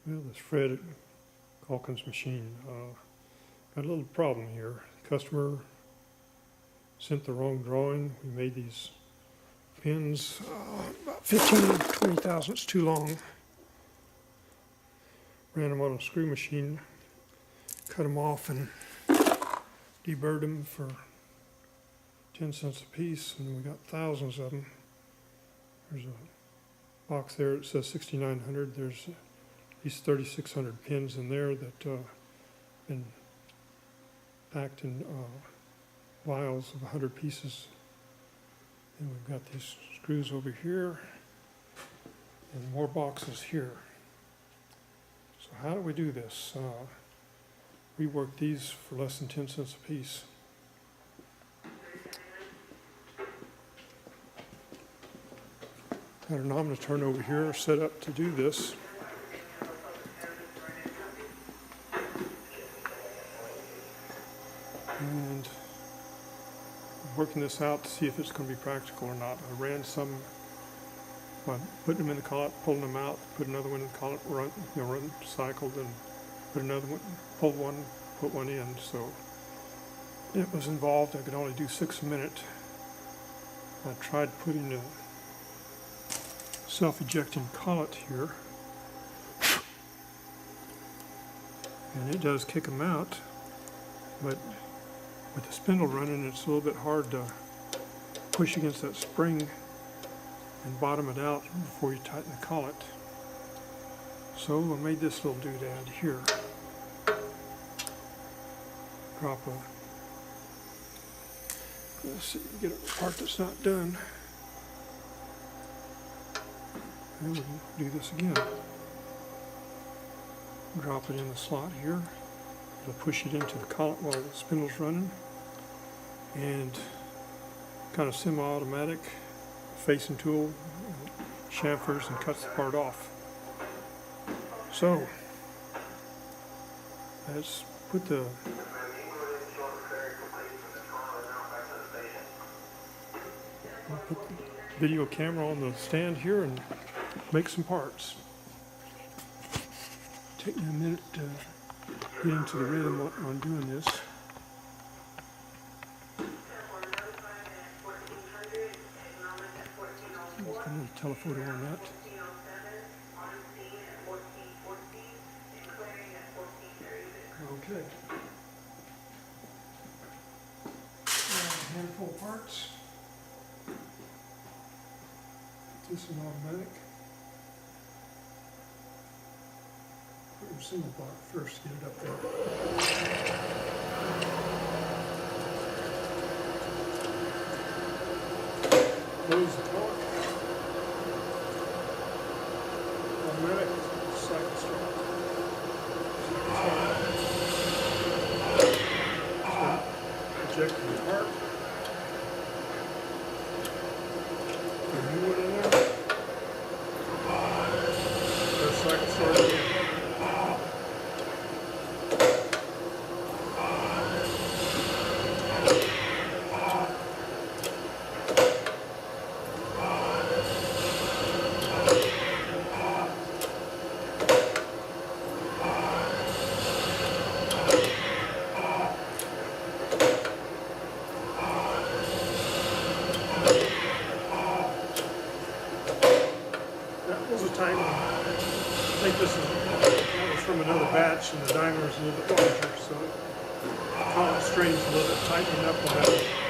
Well, this Fred at Calkins machine got a little problem here. Customer sent the wrong drawing. We made these pins about 15 to 20 thousandths too long. Ran them on a screw machine, cut them off and deburred them for 10 cents a piece, and we got thousands of them. There's a box there that says 6,900. There's at least 3,600 pins in there that been packed in vials of 100 pieces. And we've got these screws over here and more boxes here. So how do we do this? We work these for less than 10 cents a piece. Got an omniturn over here set up to do this. And I'm working this out to see if it's going to be practical or not. I ran some by putting them in the collet, pulling them out, put another one in the collet, run, cycled, and put another one, pulled one, put one in. So it was involved. I could only do 6 a minute. I tried putting a self-ejecting collet here, and it does kick them out, but with the spindle running, it's a little bit hard to push against that spring and bottom it out before you tighten the collet. So I made this little doodad here. Drop a, let's see, get a part that's not done. And we'll do this again. Drop it in the slot here. It'll push it into the collet while the spindle's running. And kind of semi-automatic facing tool, chamfers, and cuts the part off. So let's put the video camera on the stand here and make some parts. Take me a minute to get into the rhythm on doing this. A little telephoto on that. Okay. A handful of parts. This is automatic. Put your single block first, get it up there. Close the collet. Automatic cycle start. Eject the part. Put a new one in there. Press cycle start again. That was a tiny one. I think that was from another batch, and the diameter is a little bit larger, so the collet strains a little bit, tightening up on that.